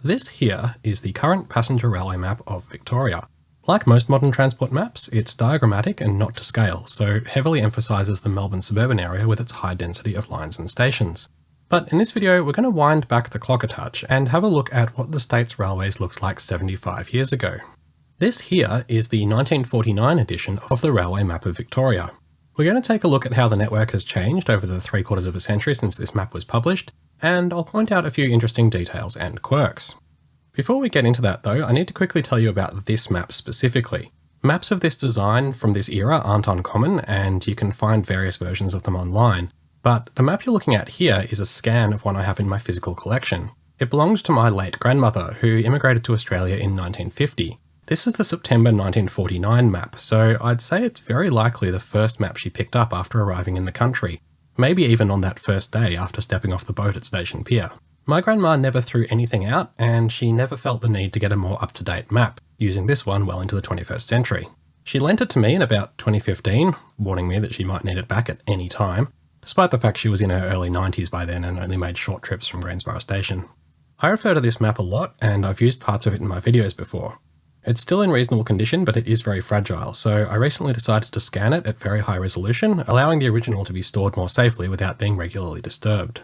This here is the current passenger railway map of Victoria. Like most modern transport maps, it's diagrammatic and not to scale, so heavily emphasises the Melbourne suburban area with its high density of lines and stations. But in this video, we're going to wind back the clock a touch and have a look at what the state's railways looked like 75 years ago. This here is the 1949 edition of the Railway Map of Victoria. We're going to take a look at how the network has changed over the 3/4 of a century since this map was published, and I'll point out a few interesting details and quirks. Before we get into that though, I need to quickly tell you about this map specifically. Maps of this design from this era aren't uncommon, and you can find various versions of them online, but the map you're looking at here is a scan of one I have in my physical collection. It belonged to my late grandmother, who immigrated to Australia in 1950. This is the September 1949 map, so I'd say it's very likely the first map she picked up after arriving in the country, maybe even on that first day after stepping off the boat at Station Pier. My grandma never threw anything out, and she never felt the need to get a more up-to-date map, using this one well into the 21st century. She lent it to me in about 2015, warning me that she might need it back at any time, despite the fact she was in her early 90s by then and only made short trips from Greensborough Station. I refer to this map a lot, and I've used parts of it in my videos before. It's still in reasonable condition, but it is very fragile, so I recently decided to scan it at very high resolution, allowing the original to be stored more safely without being regularly disturbed.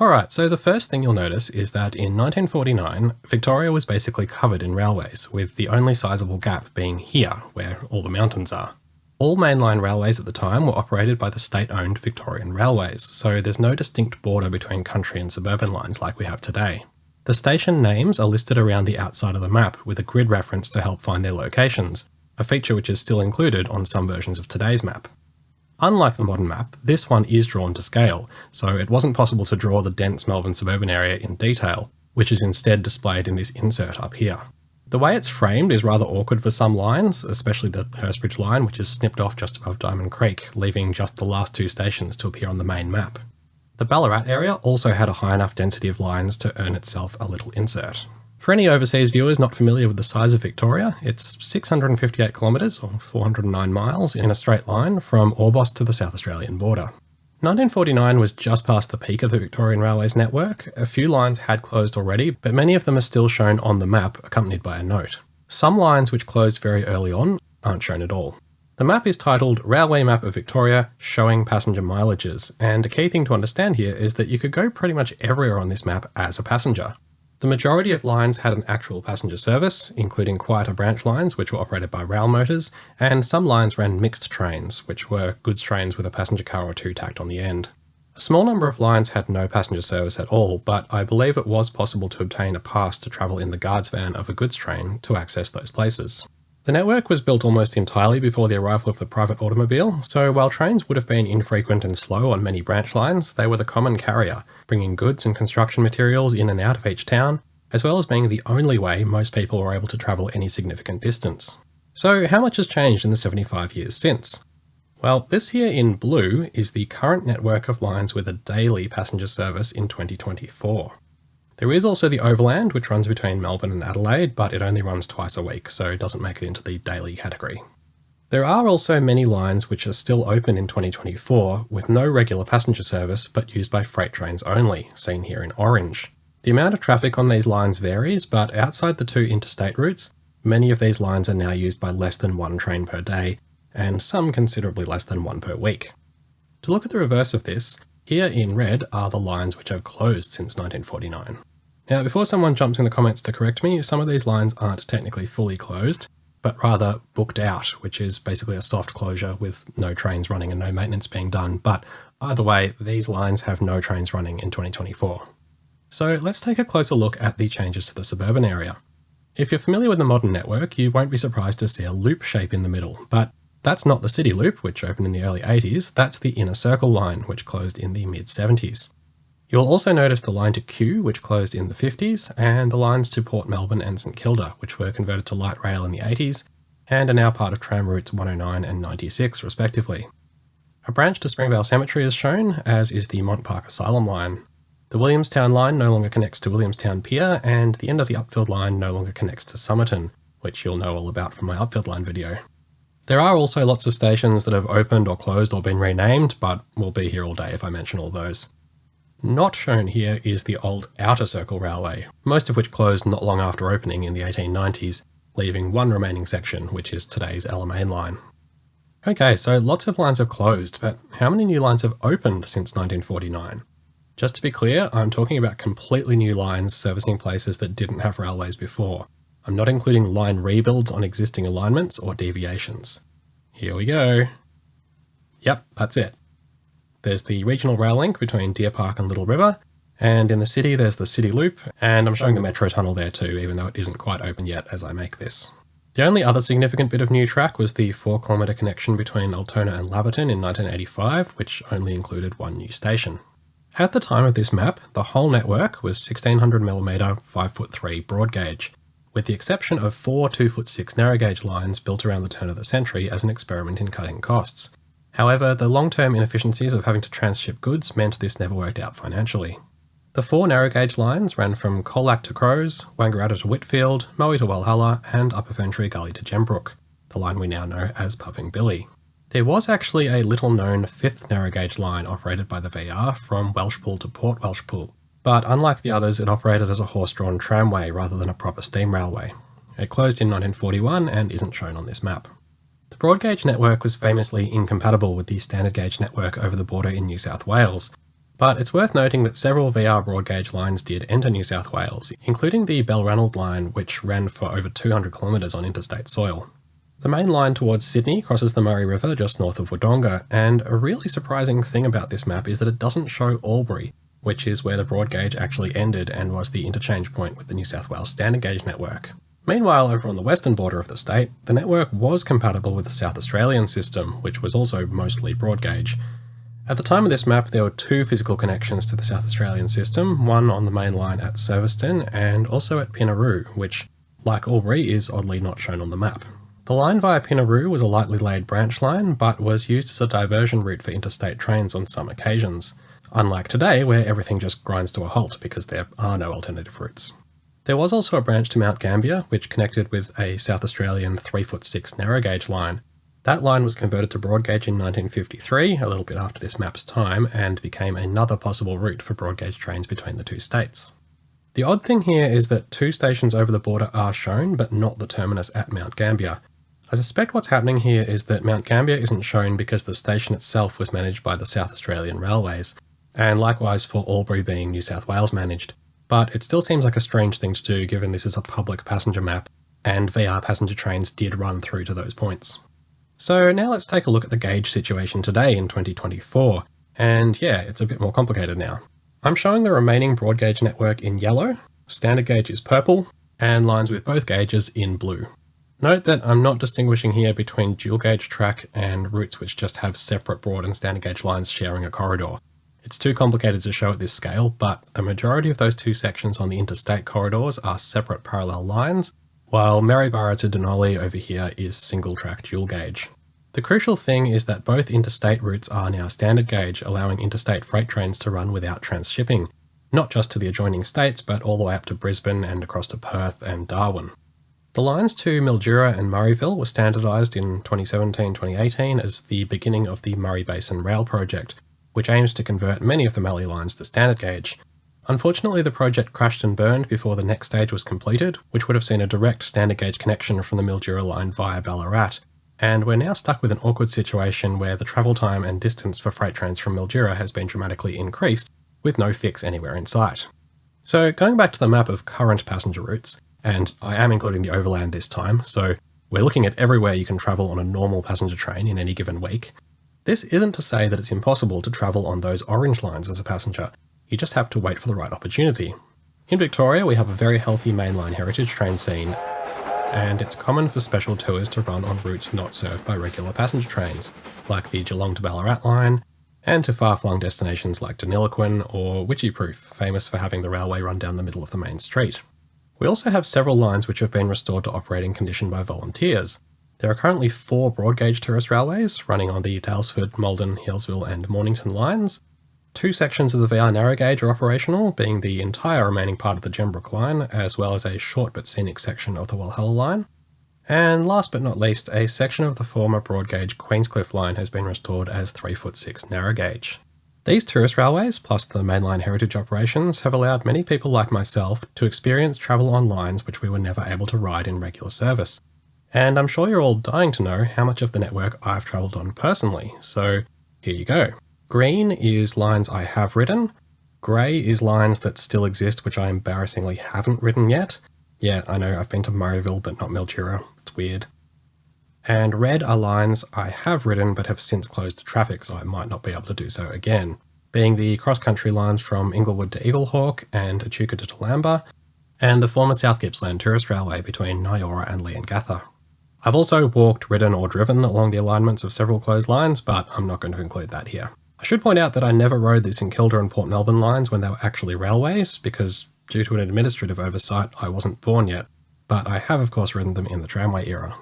Alright, so the first thing you'll notice is that in 1949, Victoria was basically covered in railways, with the only sizable gap being here, where all the mountains are. All mainline railways at the time were operated by the state-owned Victorian Railways, so there's no distinct border between country and suburban lines like we have today. The station names are listed around the outside of the map with a grid reference to help find their locations, a feature which is still included on some versions of today's map. Unlike the modern map, this one is drawn to scale, so it wasn't possible to draw the dense Melbourne suburban area in detail, which is instead displayed in this insert up here. The way it's framed is rather awkward for some lines, especially the Hurstbridge line, which is snipped off just above Diamond Creek, leaving just the last two stations to appear on the main map. The Ballarat area also had a high enough density of lines to earn itself a little insert. For any overseas viewers not familiar with the size of Victoria, it's 658 kilometres or 409 miles in a straight line from Orbost to the South Australian border. 1949 was just past the peak of the Victorian Railways network. A few lines had closed already, but many of them are still shown on the map accompanied by a note. Some lines which closed very early on aren't shown at all. The map is titled Railway Map of Victoria, showing passenger mileages, and a key thing to understand here is that you could go pretty much everywhere on this map as a passenger. The majority of lines had an actual passenger service, including quieter branch lines which were operated by rail motors, and some lines ran mixed trains, which were goods trains with a passenger car or two tacked on the end. A small number of lines had no passenger service at all, but I believe it was possible to obtain a pass to travel in the guard's van of a goods train to access those places. The network was built almost entirely before the arrival of the private automobile, so while trains would have been infrequent and slow on many branch lines, they were the common carrier, bringing goods and construction materials in and out of each town, as well as being the only way most people were able to travel any significant distance. So how much has changed in the 75 years since? Well, this here in blue is the current network of lines with a daily passenger service in 2024. There is also the Overland, which runs between Melbourne and Adelaide, but it only runs twice a week, so it doesn't make it into the daily category. There are also many lines which are still open in 2024, with no regular passenger service, but used by freight trains only, seen here in orange. The amount of traffic on these lines varies, but outside the two interstate routes, many of these lines are now used by less than one train per day, and some considerably less than one per week. To look at the reverse of this, here in red are the lines which have closed since 1949. Now, before someone jumps in the comments to correct me, some of these lines aren't technically fully closed, but rather booked out, which is basically a soft closure with no trains running and no maintenance being done. But either way, these lines have no trains running in 2024. So let's take a closer look at the changes to the suburban area. If you're familiar with the modern network, you won't be surprised to see a loop shape in the middle, but that's not the City Loop, which opened in the early 80s, that's the Inner Circle line, which closed in the mid-70s. You'll also notice the line to Kew, which closed in the 50s, and the lines to Port Melbourne and St Kilda, which were converted to light rail in the 80s, and are now part of tram routes 109 and 96, respectively. A branch to Springvale Cemetery is shown, as is the Mont Park Asylum line. The Williamstown line no longer connects to Williamstown Pier, and the end of the Upfield line no longer connects to Somerton, which you'll know all about from my Upfield line video. There are also lots of stations that have opened or closed or been renamed, but we'll be here all day if I mention all those. Not shown here is the old Outer Circle Railway, most of which closed not long after opening in the 1890s, leaving one remaining section, which is today's Alamein line. Okay, so lots of lines have closed, but how many new lines have opened since 1949? Just to be clear, I'm talking about completely new lines servicing places that didn't have railways before. I'm not including line rebuilds on existing alignments or deviations. Here we go. Yep, that's it. There's the regional rail link between Deer Park and Little River, and in the city there's the City Loop, and I'm showing the metro tunnel there too, even though it isn't quite open yet as I make this. The only other significant bit of new track was the 4-kilometre connection between Altona and Laverton in 1985, which only included one new station. At the time of this map, the whole network was 1600mm 5'3" broad gauge, with the exception of 4 2'6" narrow gauge lines built around the turn of the century as an experiment in cutting costs. However, the long-term inefficiencies of having to transship goods meant this never worked out financially. The 4 narrow gauge lines ran from Colac to Crows, Wangaratta to Whitfield, Moe to Walhalla, and Upper Ferntree Gully to Gembrook, the line we now know as Puffing Billy. There was actually a little-known 5th narrow gauge line operated by the VR from Welshpool to Port Welshpool, but unlike the others, it operated as a horse-drawn tramway rather than a proper steam railway. It closed in 1941 and isn't shown on this map. The broad gauge network was famously incompatible with the standard gauge network over the border in New South Wales, but it's worth noting that several VR broad gauge lines did enter New South Wales, including the Balranald line, which ran for over 200 kilometres on interstate soil. The main line towards Sydney crosses the Murray River just north of Wodonga, and a really surprising thing about this map is that it doesn't show Albury, which is where the broad gauge actually ended and was the interchange point with the New South Wales standard gauge network. Meanwhile, over on the western border of the state, the network was compatible with the South Australian system, which was also mostly broad gauge. At the time of this map, there were 2 physical connections to the South Australian system, one on the main line at Serviceton and also at Pinaroo, which, like Albury, is oddly not shown on the map. The line via Pinaroo was a lightly laid branch line, but was used as a diversion route for interstate trains on some occasions, unlike today where everything just grinds to a halt because there are no alternative routes. There was also a branch to Mount Gambier, which connected with a South Australian 3'6" narrow gauge line. That line was converted to broad gauge in 1953, a little bit after this map's time, and became another possible route for broad gauge trains between the 2 states. The odd thing here is that 2 stations over the border are shown, but not the terminus at Mount Gambier. I suspect what's happening here is that Mount Gambier isn't shown because the station itself was managed by the South Australian Railways, and likewise for Albury being New South Wales managed. But it still seems like a strange thing to do given this is a public passenger map, and VR passenger trains did run through to those points. So now let's take a look at the gauge situation today in 2024, and yeah, it's a bit more complicated now. I'm showing the remaining broad gauge network in yellow, standard gauge is purple, and lines with both gauges in blue. Note that I'm not distinguishing here between dual gauge track and routes which just have separate broad and standard gauge lines sharing a corridor. It's too complicated to show at this scale, but the majority of those 2 sections on the interstate corridors are separate parallel lines, while Maryborough to Denali over here is single track dual gauge. The crucial thing is that both interstate routes are now standard gauge, allowing interstate freight trains to run without transshipping, not just to the adjoining states, but all the way up to Brisbane and across to Perth and Darwin. The lines to Mildura and Murrayville were standardised in 2017-2018 as the beginning of the Murray Basin Rail Project, which aims to convert many of the Mallee lines to standard gauge. Unfortunately, the project crashed and burned before the next stage was completed, which would have seen a direct standard gauge connection from the Mildura line via Ballarat, and we're now stuck with an awkward situation where the travel time and distance for freight trains from Mildura has been dramatically increased, with no fix anywhere in sight. So going back to the map of current passenger routes, and I am including the overland this time, so we're looking at everywhere you can travel on a normal passenger train in any given week. This isn't to say that it's impossible to travel on those orange lines as a passenger, you just have to wait for the right opportunity. In Victoria, we have a very healthy mainline heritage train scene, and it's common for special tours to run on routes not served by regular passenger trains, like the Geelong to Ballarat line, and to far-flung destinations like Deniliquin or Witchyproof, famous for having the railway run down the middle of the main street. We also have several lines which have been restored to operating condition by volunteers. There are currently 4 broad gauge tourist railways running on the Daylesford, Malden, Hillsville and Mornington lines. 2 sections of the VR narrow gauge are operational, being the entire remaining part of the Gembrook line, as well as a short but scenic section of the Walhalla line. And last but not least, a section of the former broad gauge Queenscliff line has been restored as 3'6" narrow gauge. These tourist railways, plus the mainline heritage operations, have allowed many people like myself to experience travel on lines which we were never able to ride in regular service. And I'm sure you're all dying to know how much of the network I've travelled on personally, so here you go. Green is lines I have ridden, grey is lines that still exist which I embarrassingly haven't ridden yet. Yeah, I know, I've been to Murrayville but not Mildura, it's weird. And red are lines I have ridden but have since closed to traffic, so I might not be able to do so again, being the cross-country lines from Inglewood to Eaglehawk and Echuca to Toolamba, and the former South Gippsland Tourist Railway between Nyora and Leongatha. I've also walked, ridden or driven along the alignments of several closed lines, but I'm not going to include that here. I should point out that I never rode the St Kilda and Port Melbourne lines when they were actually railways, because due to an administrative oversight I wasn't born yet, but I have of course ridden them in the tramway era.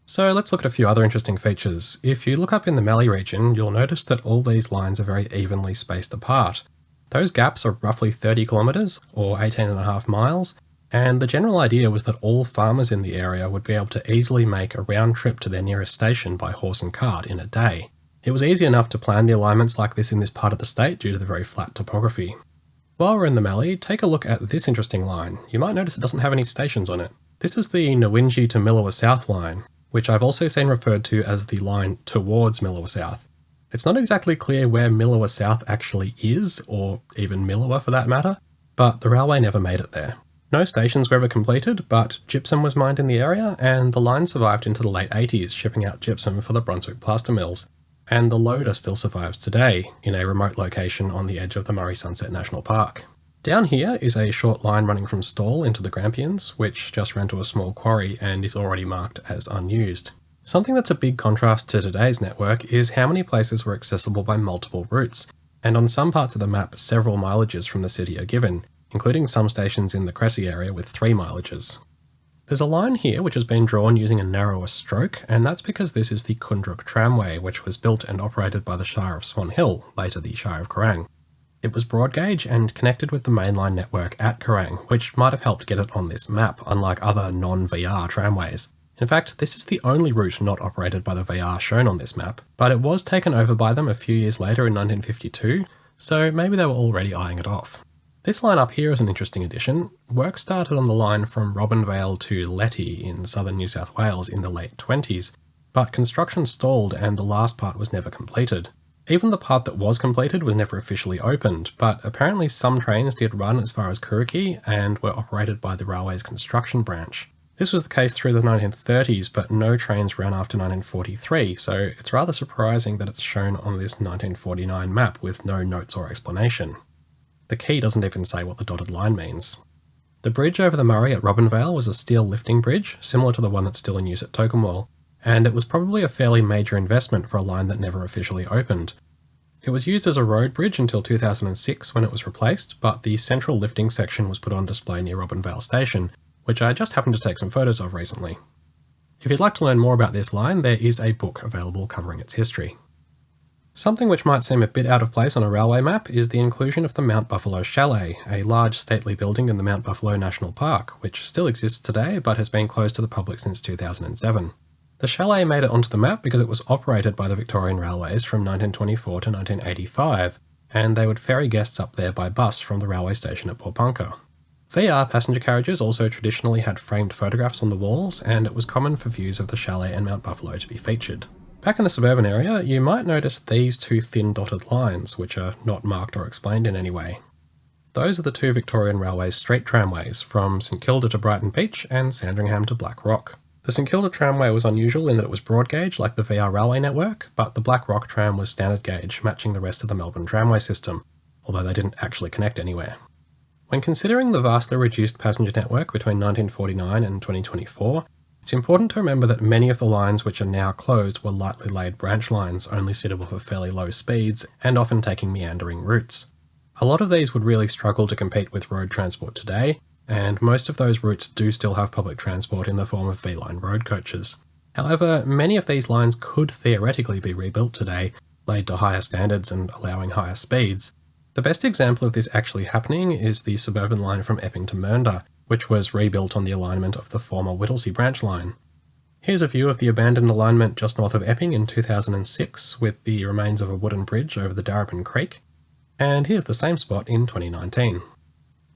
So let's look at a few other interesting features. If you look up in the Mallee region, you'll notice that all these lines are very evenly spaced apart. Those gaps are roughly 30 kilometres, or 18.5 miles, and the general idea was that all farmers in the area would be able to easily make a round trip to their nearest station by horse and cart in a day. It was easy enough to plan the alignments like this in this part of the state due to the very flat topography. While we're in the Mallee, take a look at this interesting line. You might notice it doesn't have any stations on it. This is the Nowinji to Millawa South line, which I've also seen referred to as the line towards Millawa South. It's not exactly clear where Millawa South actually is, or even Millawa for that matter, but the railway never made it there. No stations were ever completed, but gypsum was mined in the area, and the line survived into the late 80s, shipping out gypsum for the Brunswick plaster mills. And the loader still survives today, in a remote location on the edge of the Murray Sunset National Park. Down here is a short line running from Stawell into the Grampians, which just ran to a small quarry and is already marked as unused. Something that's a big contrast to today's network is how many places were accessible by multiple routes, and on some parts of the map several mileages from the city are given, including some stations in the Cressy area with 3 mileages. There's a line here which has been drawn using a narrower stroke, and that's because this is the Kundrook Tramway, which was built and operated by the Shire of Swan Hill, later the Shire of Kerrang. It was broad gauge and connected with the mainline network at Kerrang, which might have helped get it on this map, unlike other non-VR tramways. In fact, this is the only route not operated by the VR shown on this map, but it was taken over by them a few years later in 1952, so maybe they were already eyeing it off. This line up here is an interesting addition. Work started on the line from Robinvale to Letty in southern New South Wales in the late 20s, but construction stalled and the last part was never completed. Even the part that was completed was never officially opened, but apparently some trains did run as far as Kuriki and were operated by the railway's construction branch. This was the case through the 1930s, but no trains ran after 1943, so it's rather surprising that it's shown on this 1949 map with no notes or explanation. The key doesn't even say what the dotted line means. The bridge over the Murray at Robinvale was a steel lifting bridge, similar to the one that's still in use at Tocumwell, and it was probably a fairly major investment for a line that never officially opened. It was used as a road bridge until 2006 when it was replaced, but the central lifting section was put on display near Robinvale Station, which I just happened to take some photos of recently. If you'd like to learn more about this line, there is a book available covering its history. Something which might seem a bit out of place on a railway map is the inclusion of the Mount Buffalo Chalet, a large stately building in the Mount Buffalo National Park, which still exists today but has been closed to the public since 2007. The chalet made it onto the map because it was operated by the Victorian Railways from 1924 to 1985, and they would ferry guests up there by bus from the railway station at Porepunkah. VR passenger carriages also traditionally had framed photographs on the walls, and it was common for views of the chalet and Mount Buffalo to be featured. Back in the suburban area, you might notice these 2 thin dotted lines, which are not marked or explained in any way. Those are the 2 Victorian Railways street tramways, from St Kilda to Brighton Beach and Sandringham to Black Rock. The St Kilda tramway was unusual in that it was broad gauge like the VR railway network, but the Black Rock tram was standard gauge, matching the rest of the Melbourne tramway system, although they didn't actually connect anywhere. When considering the vastly reduced passenger network between 1949 and 2024, it's important to remember that many of the lines which are now closed were lightly laid branch lines only suitable for fairly low speeds and often taking meandering routes. A lot of these would really struggle to compete with road transport today, and most of those routes do still have public transport in the form of V-Line road coaches. However, many of these lines could theoretically be rebuilt today, laid to higher standards and allowing higher speeds. The best example of this actually happening is the suburban line from Epping to Mernda, which was rebuilt on the alignment of the former Whittlesea branch line. Here's a view of the abandoned alignment just north of Epping in 2006, with the remains of a wooden bridge over the Darebin Creek. And here's the same spot in 2019.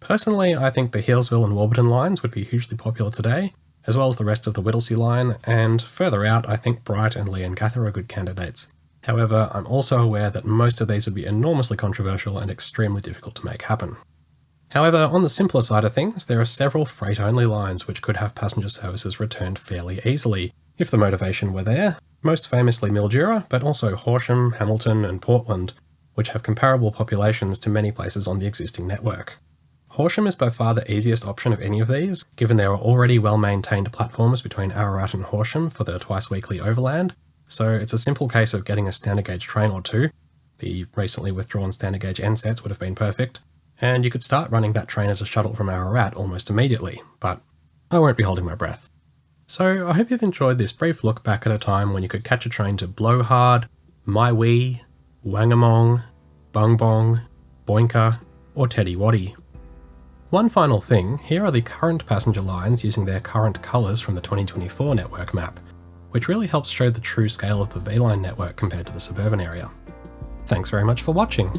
Personally, I think the Healesville and Warburton lines would be hugely popular today, as well as the rest of the Whittlesea line, and further out I think Bright and Leongatha are good candidates. However, I'm also aware that most of these would be enormously controversial and extremely difficult to make happen. However, on the simpler side of things, there are several freight-only lines which could have passenger services returned fairly easily, if the motivation were there, most famously Mildura, but also Horsham, Hamilton and Portland, which have comparable populations to many places on the existing network. Horsham is by far the easiest option of any of these, given there are already well-maintained platforms between Ararat and Horsham for the twice-weekly overland, so it's a simple case of getting a standard gauge train or two. The recently withdrawn standard gauge NSETs would have been perfect, and you could start running that train as a shuttle from Ararat almost immediately, but I won't be holding my breath. So I hope you've enjoyed this brief look back at a time when you could catch a train to Blowhard, Maiwee, Wangamong, Bung Bong, Boinka, or Teddy Waddy. One final thing, here are the current passenger lines using their current colours from the 2024 network map, which really helps show the true scale of the V-Line network compared to the suburban area. Thanks very much for watching.